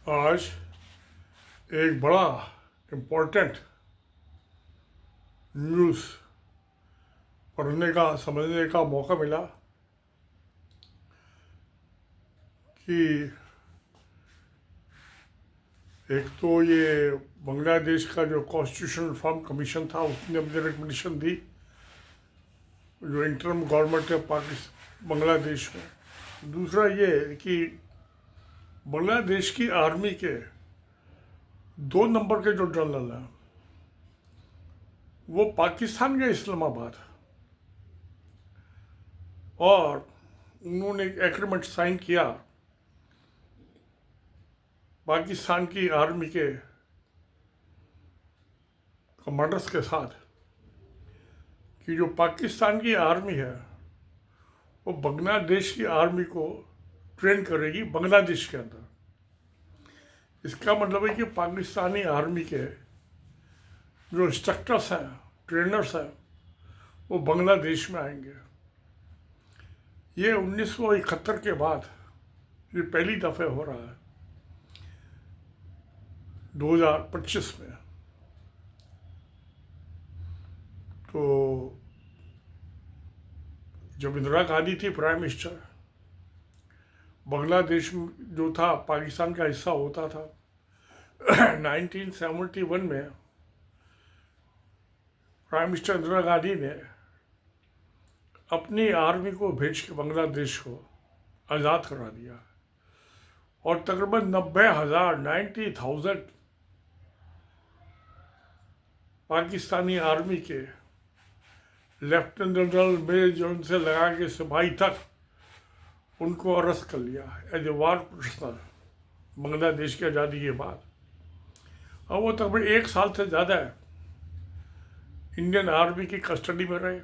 आज एक बड़ा इम्पोर्टेंट न्यूज़ पढ़ने का समझने का मौका मिला कि एक तो ये बांग्लादेश का जो कॉन्स्टिट्यूशनल रिफॉर्म कमीशन था उसने अपनी रिकमेंडेशन दी जो इंटरम गवर्नमेंट है पाकिस्तान बांग्लादेश में। दूसरा ये कि बांग्लादेश की आर्मी के 2 नंबर के जो जनरल हैं वो पाकिस्तान गए इस्लामाबाद और उन्होंने एक एग्रीमेंट साइन किया पाकिस्तान की आर्मी के कमांडर्स के साथ कि जो पाकिस्तान की आर्मी है वो बांग्लादेश की आर्मी को ट्रेन करेगी बांग्लादेश के अंदर। इसका मतलब है कि पाकिस्तानी आर्मी के जो इंस्ट्रक्टर्स हैं, ट्रेनर्स हैं, वो बांग्लादेश में आएंगे। ये 1971 के बाद ये पहली दफ़े हो रहा है 2025 में। तो जब इंदिरा गांधी थी प्राइम मिनिस्टर, बांग्लादेश जो था पाकिस्तान का हिस्सा होता था। 1971 में प्राइम मिनिस्टर इंदिरा गांधी ने अपनी आर्मी को भेज के बांग्लादेश को आज़ाद करा दिया और तकरीबन 90,000 पाकिस्तानी आर्मी के लेफ्टिनेंट जनरल मेजर जनरल से लगा के सिपाही तक उनको अरेस्ट कर लिया as a war prisoner Bangladesh की आज़ादी के बाद। और वो तकरीबन 1 साल से ज़्यादा इंडियन आर्मी की कस्टडी में रहे,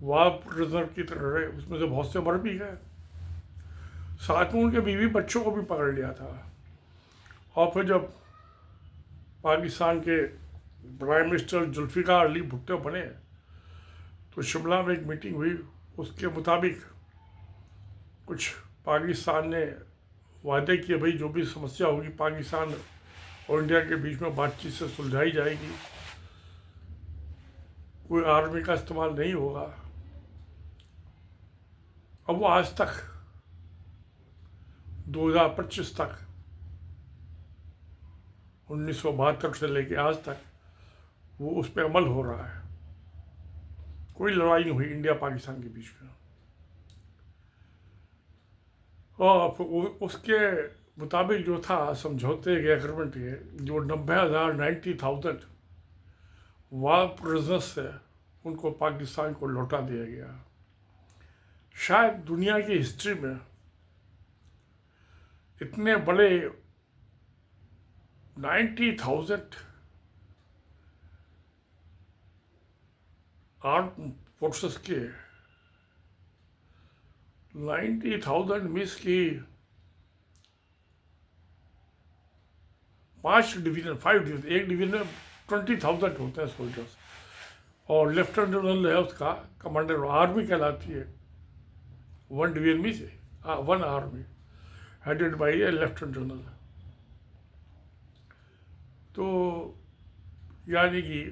वार प्रिजनर की तरह रहे। उसमें से बहुत से मर भी गए, साथ में उनके बीवी बच्चों को भी पकड़ लिया था। और फिर जब पाकिस्तान के प्राइम मिनिस्टर जुल्फ़िकार अली भुट्टो बने तो शिमला में एक मीटिंग हुई। उसके मुताबिक कुछ पाकिस्तान ने वादे किए, भाई जो भी समस्या होगी पाकिस्तान और इंडिया के बीच में बातचीत से सुलझाई जाएगी, कोई आर्मी का इस्तेमाल नहीं होगा। अब वो आज तक 2025 तक 1972 से लेके आज तक वो उस पर अमल हो रहा है। कोई लड़ाई नहीं हुई इंडिया पाकिस्तान के बीच में। और उसके मुताबिक जो था समझौते के एग्रीमेंट के, जो 90,000 वार प्रिजनर्स से उनको पाकिस्तान को लौटा दिया गया। शायद दुनिया की हिस्ट्री में इतने बड़े 90,000 आर्म फोर्सेस के 90,000 मिस की 5 डिवीजन, एक डिवीजन में 20,000 होते हैं सोल्जर्स। और लेफ्टिनेंट जनरल है उसका कमांडर, आर्मी कहलाती है 1 डिवीजन में से 1 army headed by A lieutenant general. तो यानी कि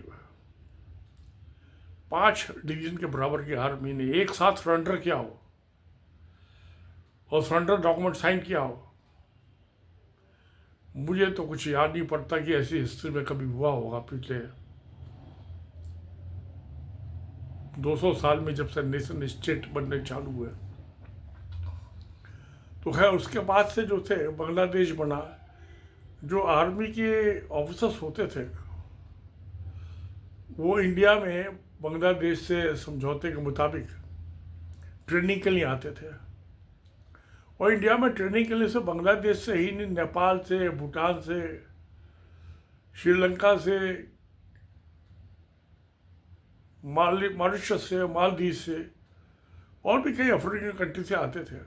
5 डिवीजन के बराबर की आर्मी ने एक साथ सरेंडर किया हो और सरेंडर डॉक्यूमेंट साइन किया हो। मुझे तो कुछ याद नहीं पड़ता कि ऐसी हिस्ट्री में कभी हुआ होगा पिछले 200 साल में, जब से नेशन स्टेट बनने चालू हुए। तो खैर उसके बाद से जो थे बांग्लादेश बना। जो आर्मी के ऑफिसर्स होते थे वो इंडिया में बांग्लादेश से समझौते के मुताबिक ट्रेनिंग के लिए आते थे। और इंडिया में ट्रेनिंग के लिए से बांग्लादेश से ही नहीं, नेपाल से, भूटान से, श्रीलंका से, मॉरिशस से, मालदीव से और भी कई अफ्रीकन कंट्री से आते थे।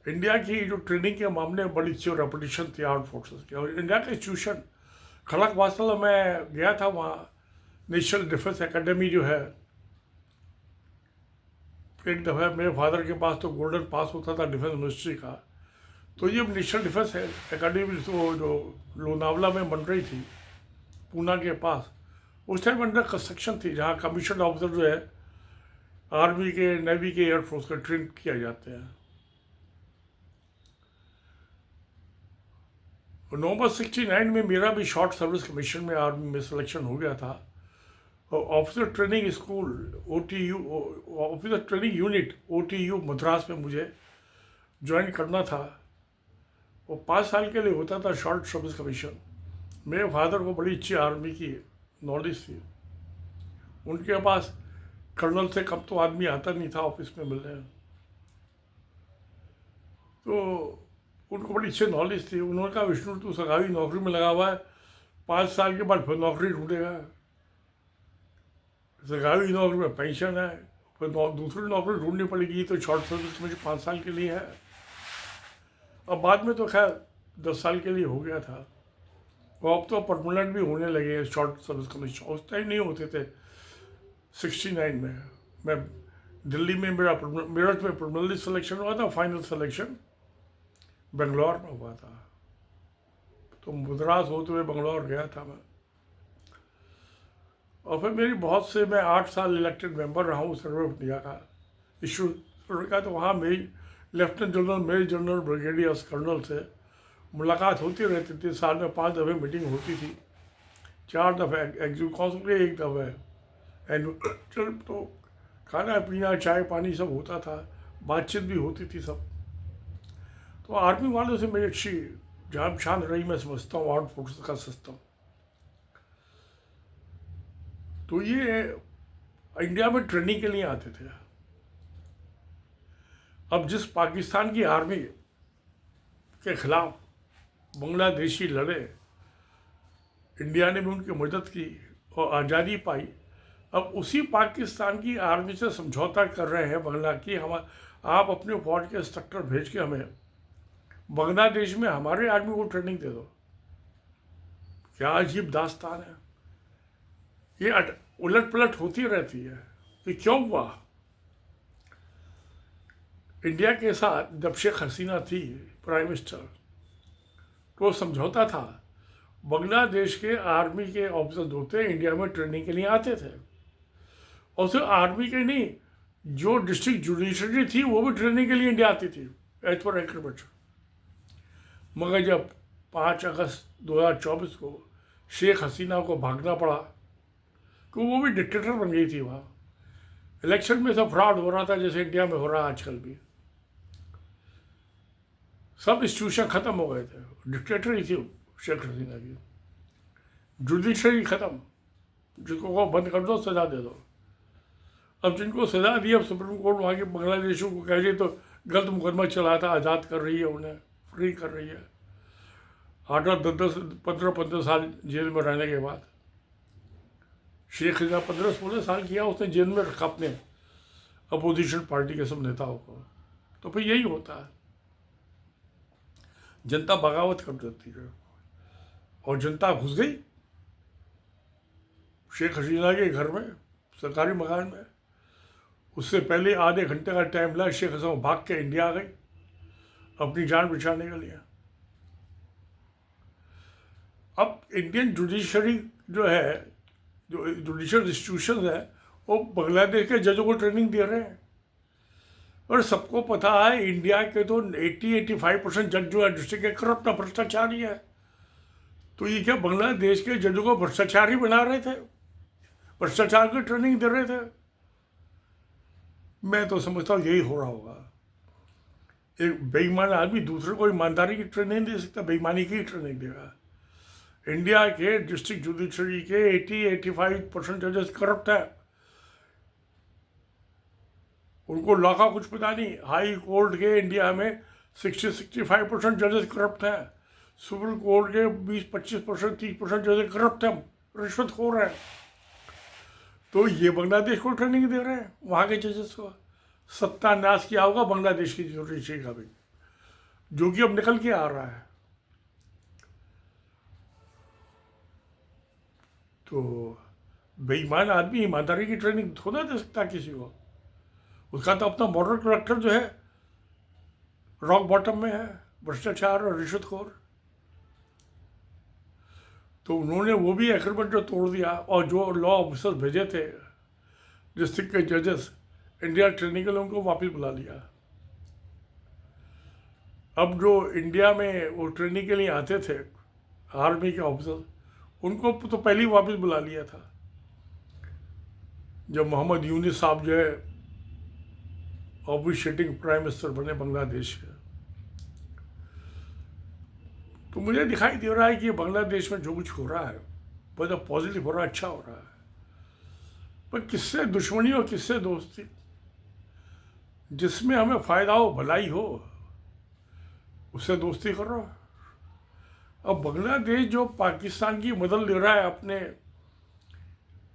इंडिया की जो ट्रेनिंग के मामले में बड़ी अच्छी रेपुटेशन थी आर्म फोर्सेस की। और इंडिया का इंस्टीट्यूशन खड़गवासला में गया था, वहाँ नेशनल डिफेंस एकेडमी जो है, एक दफ़ा मेरे फादर के पास तो गोल्डन पास होता था डिफेंस मिनिस्ट्री का, तो ये नेशनल डिफेंस एकेडमी तो जो लोनावला में बन रही थी, पूना के पास, उस टाइम अंडर कंस्ट्रक्शन थी, जहाँ कमीशन ऑफिसर जो है आर्मी के, नेवी के, एयरफोर्स का ट्रेन किया जाते हैं। नवंबर 69 में मेरा भी शॉर्ट सर्विस कमीशन में आर्मी में सिलेक्शन हो गया था। Officer training school OTU, officer training unit OTU Madras में मुझे ज्वाइन करना था। वो 5 साल के लिए होता था शॉर्ट सर्विस कमीशन। मेरे फादर को बड़ी अच्छी आर्मी की नॉलेज थी, उनके पास कर्नल से कम तो आदमी आता नहीं था ऑफिस में मिलने, तो उनको बड़ी अच्छी नॉलेज थी। उन्होंने कहा विष्णु तू सरकारी नौकरी में लगा हुआ है, 5 साल के बाद फिर नौकरी ढूंढेगा, सरकारी नौकरी में पेंशन है, फिर दूसरी नौकरी ढूंढनी पड़ेगी, तो शॉर्ट सर्विस में 5 साल के लिए है। अब बाद में तो खैर 10 साल के लिए हो गया था, और अब तो परमानेंट भी होने लगे हैं शॉर्ट सर्विस कमीशन। उस टाइम नहीं होते थे। 69 में मैं दिल्ली में, मेरठ में परमानेंटली सिलेक्शन हुआ था, फाइनल सिलेक्शन बेंगलोर में हुआ था, तो मद्रास होते हुए बेंगलोर गया था मैं। और फिर मेरी बहुत से, मैं 8 साल इलेक्टेड मेंबर रहा हूँ सर्वे ऑफ इंडिया का, इशू का, तो वहाँ मेरी lieutenant general, major general, brigadiers, colonel से मुलाकात होती रहती थी। साल में 5 दफ़े मीटिंग होती थी, 4 दफ़े एग्जीक्यूटिव काउंसिल के, 1 दफ़े एनुअल। तो खाना पीना, चाय पानी सब होता था, बातचीत भी होती थी सब। तो आर्मी वालों से मेरी अच्छी जान पहचान रही, मैं समझता हूँ, आर्म फोर्सेस का सिस्टम। तो ये इंडिया में ट्रेनिंग के लिए आते थे। अब जिस पाकिस्तान की आर्मी के खिलाफ बांग्लादेशी लड़े, इंडिया ने भी उनकी मदद की और आज़ादी पाई। अब उसी पाकिस्तान की आर्मी से समझौता कर रहे हैं बांग्ला की, हम आप अपने फौज के इंस्ट्रक्टर भेज के हमें बांग्लादेश में हमारे आर्मी को ट्रेनिंग दे दो। क्या अजीब दास्तान है। ये उलट पलट होती रहती है। ये क्यों हुआ? इंडिया के साथ जब शेख हसीना थी प्राइम मिनिस्टर, तो समझौता था, बांग्लादेश के आर्मी के ऑफिसर होते इंडिया में ट्रेनिंग के लिए आते थे, और सिर्फ आर्मी के नहीं, जो डिस्ट्रिक्ट जुडिशरी थी वो भी ट्रेनिंग के लिए इंडिया आती थी एज पर एग्रीमेंट। मगर जब 5 अगस्त 2024 को शेख हसीना को भागना पड़ा, तो वो भी डिक्टेटर बन गई थी। वहाँ इलेक्शन में सब फ्रॉड हो रहा था, जैसे इंडिया में हो रहा है आजकल भी। सब इंस्टीट्यूशन ख़त्म हो गए थे, डिक्टेटर ही थी शेख हसीना की। जुडिशरी ख़त्म, जिनको को बंद कर दो, सजा दे दो। अब जिनको सजा दी, अब सुप्रीम कोर्ट वहाँ के बांग्लादेशियों को कह रही तो गलत मुकदमा चला था, आज़ाद कर रही है, उन्हें फ्री कर रही है। 8, 10, 15 साल जेल में रहने के बाद शेख हसीना 15-16 साल किया उसने, जेल में रखा अपने अपोजिशन पार्टी के सब नेताओं को। तो फिर यही होता है, जनता बगावत कर देती है, और जनता घुस गई शेख हसीना के घर में, सरकारी मकान में। उससे पहले आधे घंटे का टाइम लगा, शेख हसीना भाग के इंडिया आ गई अपनी जान बचाने के लिए। अब इंडियन जुडिशरी जो है, जो जुडिशल इंस्टीट्यूशन है, वो बांग्लादेश के जजों को ट्रेनिंग दे रहे हैं। और सबको पता है इंडिया के तो 80-85% जज जो है डिस्ट्रिक्ट के करप्ट, भ्रष्टाचारी है। तो ये क्या बांग्लादेश के जजों को भ्रष्टाचारी बना रहे थे, भ्रष्टाचार की ट्रेनिंग दे रहे थे? मैं तो समझता हूँ यही हो रहा होगा। एक बेईमान आदमी दूसरे को ईमानदारी की ट्रेनिंग दे सकता, बेईमानी की ट्रेनिंग देगा। इंडिया के डिस्ट्रिक्ट जुडिशरी के 80-85% जजेस करप्ट है, उनको लॉ का कुछ पता नहीं। हाई कोर्ट के इंडिया में 60-65% जजेस करप्ट हैं, सुप्रीम कोर्ट के 20-25%, 30% जजेस करप्ट हैं, रिश्वतखोर हैं। तो ये बांग्लादेश को ट्रेनिंग दे रहे हैं, वहाँ के जजेस को। सत्यानाश किया होगा बांग्लादेश की जुडिशरी का भी, जो कि अब निकल के आ रहा है। तो बेईमान आदमी ईमानदारी की ट्रेनिंग थोड़ा दे सकता किसी को। उसका तो अपना मॉरल कैरेक्टर जो है रॉक बॉटम में है, भ्रष्टाचार और रिश्वतखोर। तो उन्होंने वो भी एग्रीमेंट जो तोड़ दिया, और जो लॉ ऑफिसर्स भेजे थे डिस्ट्रिक्ट के जजेस इंडिया ट्रेनिंग के लिए, उनको वापस बुला लिया। अब जो इंडिया में वो ट्रेनिंग के लिए आते थे आर्मी के ऑफिसर, उनको तो पहले ही वापस बुला लिया था जब मोहम्मद यूनिस साहब जो है ऑफिशिएटिंग प्राइम मिनिस्टर बने बांग्लादेश के। तो मुझे दिखाई दे रहा है कि बांग्लादेश में जो कुछ हो रहा है बहुत पॉजिटिव हो रहा है, अच्छा हो रहा है। पर किससे दुश्मनी और किससे दोस्ती? जिसमें हमें फ़ायदा हो, भलाई हो, उससे दोस्ती करो। अब बांग्लादेश जो पाकिस्तान की मदद ले रहा है अपने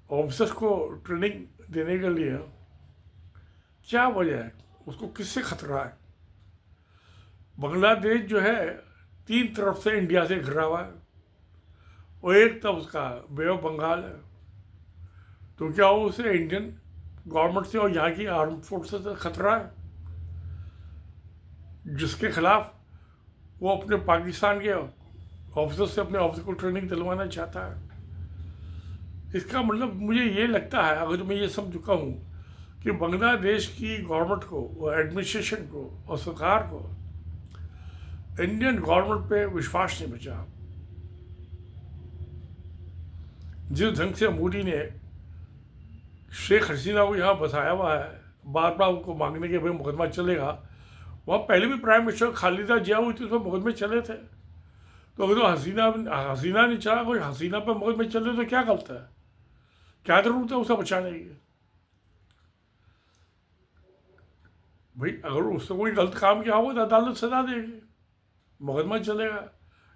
ऑफिसर्स को ट्रेनिंग देने के लिए, क्या वजह है? उसको किससे खतरा है? बांग्लादेश जो है 3 तरफ से इंडिया से घिरा हुआ है, और एक तरफ उसका बे ऑफ बंगाल है। तो क्या वो उसे इंडियन गवर्नमेंट से और यहाँ की आर्म फोर्सेस से खतरा है, जिसके खिलाफ वो अपने पाकिस्तान के ऑफिसर से अपने ऑफिसर को ट्रेनिंग दिलवाना चाहता है? इसका मतलब मुझे ये लगता है, अगर मैं ये समझ चुका हूँ कि बांग्लादेश की गवर्नमेंट को, एडमिनिस्ट्रेशन को और सरकार को इंडियन गवर्नमेंट पे विश्वास नहीं बचा। जिस ढंग से मोदी ने शेख हसीना को यहाँ बसाया हुआ है, बार बार उनको मांगने के भाई मुकदमा चलेगा, वहाँ पहले भी प्राइम मिनिस्टर खालिदा जिया हुई थी, उसमें मुकदमे चले थे। तो अगर तो हसीना ने चाहा कोई हसीना पर मुकदमे चले तो क्या गलत है? क्या जरूरत है उसे बचाने की? भाई अगर उसने कोई गलत काम किया होगा तो अदालत सजा देगी, मुकदमा चलेगा।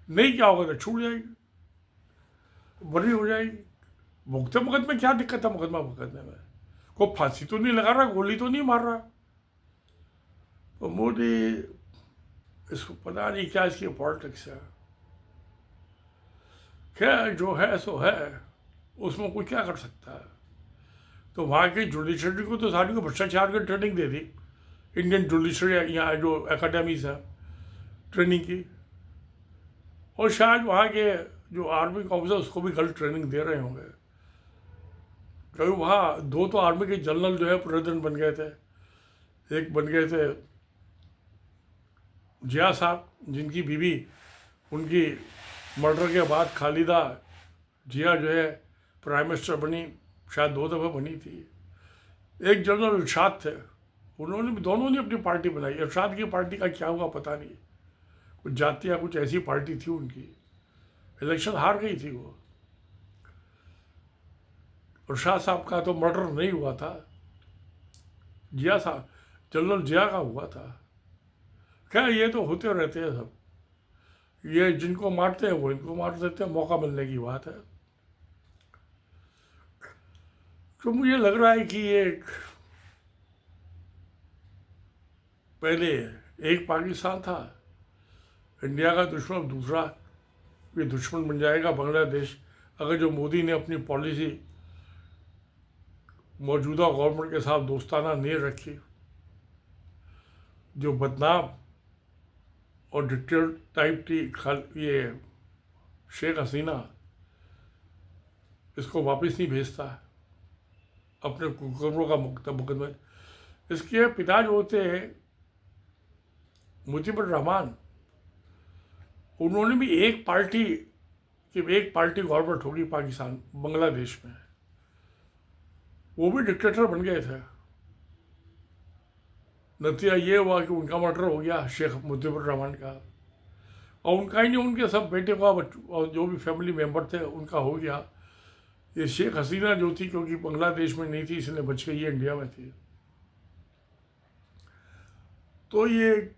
नहीं क्या होगा तो छूट जाएगी, बरी हो जाएगी। भुगते मुकदमे क्या दिक्कत है? मुकदमा भुगतने में कोई फांसी तो नहीं लगा रहा, गोली तो नहीं मार रहा। तो मोदी, इसको पता नहीं क्या इसकी पॉलिटिक्स है। क्या जो है सो है, उसमें कोई क्या कर सकता है? तो वहाँ की जुडिशरी को तो सारी को भ्रष्टाचार की ट्रेनिंग दे दी, इंडियन जुडिशरी यहाँ जो एकेडमीज है ट्रेनिंग की, और शायद वहाँ के जो आर्मी का ऑफिसर उसको भी गलत ट्रेनिंग दे रहे होंगे। क्योंकि वहाँ 2 तो आर्मी के जनरल जो है प्रेसिडेंट बन गए थे। एक बन गए थे जिया साहब, जिनकी बीवी उनकी मर्डर के बाद खालिदा जिया जो है प्राइम मिनिस्टर बनी, शायद 2 दफ़ा बनी थी। एक जनरल इरशाद थे, उन्होंने भी, दोनों ने अपनी पार्टी बनाई। इरशाद की पार्टी का क्या हुआ पता नहीं, कुछ जाति या कुछ ऐसी पार्टी थी उनकी, इलेक्शन हार गई थी वो। इरशाद साहब का तो मर्डर नहीं हुआ था, जिया साहब, जनरल जिया का हुआ था। क्या ये तो होते रहते हैं सब, ये जिनको मारते हैं वो इनको मार देते हैं, मौका मिलने की बात है। तो मुझे लग रहा है कि ये पहले एक पाकिस्तान था, इंडिया का दुश्मन, दूसरा ये दुश्मन बन जाएगा बांग्लादेश, अगर जो मोदी ने अपनी पॉलिसी मौजूदा गवर्नमेंट के साथ दोस्ताना नहीं रखी। जो बदनाम और डिक्टेटर टाइप थी ये शेख हसीना, इसको वापस नहीं भेजता अपने कुकर्मों का मुकदमा। इसके पिता जो होते हैं मुजीबुर रहमान, उन्होंने भी एक पार्टी गवर्नमेंट होगी पाकिस्तान बांग्लादेश में, वो भी डिक्टेटर बन गए थे। नतीजा ये हुआ कि उनका मर्डर हो गया, शेख मुजीबुर रहमान का, और उनका ही नहीं, उनके सब बेटे का और जो भी फैमिली मेम्बर थे उनका हो गया। ये शेख हसीना जो थी, क्योंकि बांग्लादेश में नहीं थी इसलिए बच गई, ये इंडिया में थी। तो ये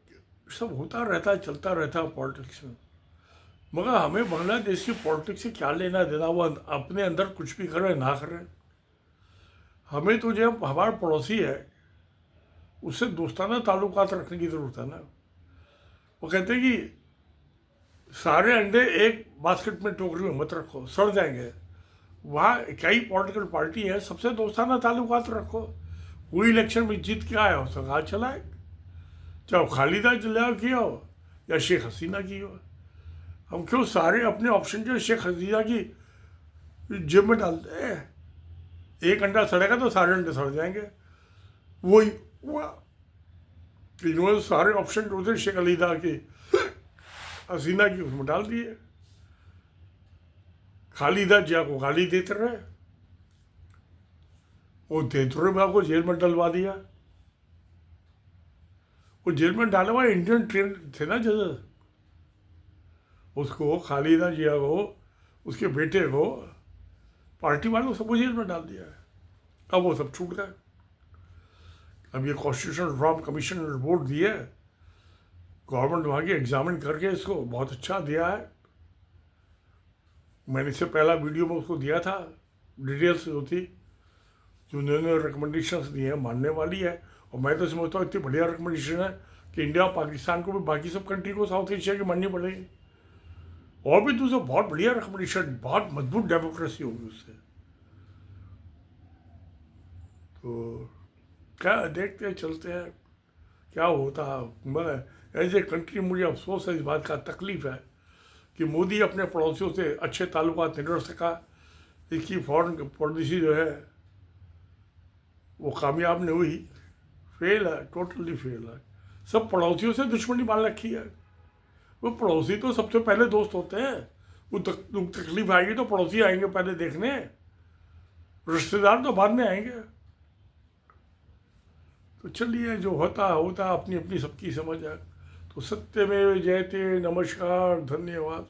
सब होता रहता है, चलता रहता है पॉलिटिक्स में। मगर हमें बांग्लादेश की पॉलिटिक्स से क्या लेना देना, वो अपने अंदर कुछ भी करे ना करे। हमें तो जो हमारा पड़ोसी है उससे दोस्ताना ताल्लुकात रखने की ज़रूरत है ना। वो कहते हैं कि सारे अंडे एक बास्केट में, टोकरी में मत रखो, सड़ जाएंगे। वहाँ कई पॉलिटिकल पार्टी है, सबसे दोस्ताना ताल्लुकात रखो। कोई इलेक्शन में जीत के आया हो, सरकार चलाए, चाहे खालिदा चलाओ किया हो, या शेख हसीना की हो। हम क्यों सारे अपने ऑप्शन जो शेख हसीना की जेब में डालते हैं? एक अंडा सड़ेगा तो सारे अंडे सड़ जाएंगे। वही हुआ, इन्होंने सारे ऑप्शन जो थे शेख हसीना की, हसीना की, उसमें डाल दिए। खालिदा जिया को गाली देते रहे, वो तेतुरे बाबू को जेल में डलवा दिया। वो जेल में डाले हुआ इंडियन ट्रेन थे ना जज, उसको, खालिदा जिया को, उसके बेटे को, पार्टी वालों सबको जेल में डाल दिया है। अब वो सब छूट गए। अब ये कॉन्स्टिट्यूशनल रिफॉर्म कमीशन ने रिपोर्ट दी है, गवर्नमेंट वहाँ की एग्जामिन करके इसको बहुत अच्छा दिया है। मैंने इससे पहला वीडियो में उसको दिया था, डिटेल्स होती जो उन्होंने रिकमेंडेशंस दी हैं मानने वाली है। और मैं तो समझता हूँ इतनी बढ़िया रिकमेंडेशन है कि इंडिया और पाकिस्तान को भी बाकी सब कंट्री को साउथ एशिया की माननी पड़ेगी। और भी दूसरा बहुत बढ़िया रिकमेंडेशन, बहुत मजबूत डेमोक्रेसी होगी उससे। तो क्या देखते हैं, चलते हैं क्या होता है। मैं एज ए कंट्री मुझे अफसोस है इस बात का, तकलीफ है कि मोदी अपने पड़ोसियों से अच्छे ताल्लुकात नहीं रख सका। इसकी फॉरेन पॉलिसी जो है वो कामयाब नहीं हुई, फेल है, टोटली फेल है। सब पड़ोसियों से दुश्मनी मान रखी है। वो पड़ोसी तो सबसे पहले दोस्त होते हैं। वो तकलीफ आएगी तो पड़ोसी आएंगे पहले देखने, रिश्तेदार तो बाद में आएंगे। तो चलिए, जो होता होता, अपनी अपनी सबकी समझ है। तो सत्यमेव जयते। नमस्कार, धन्यवाद।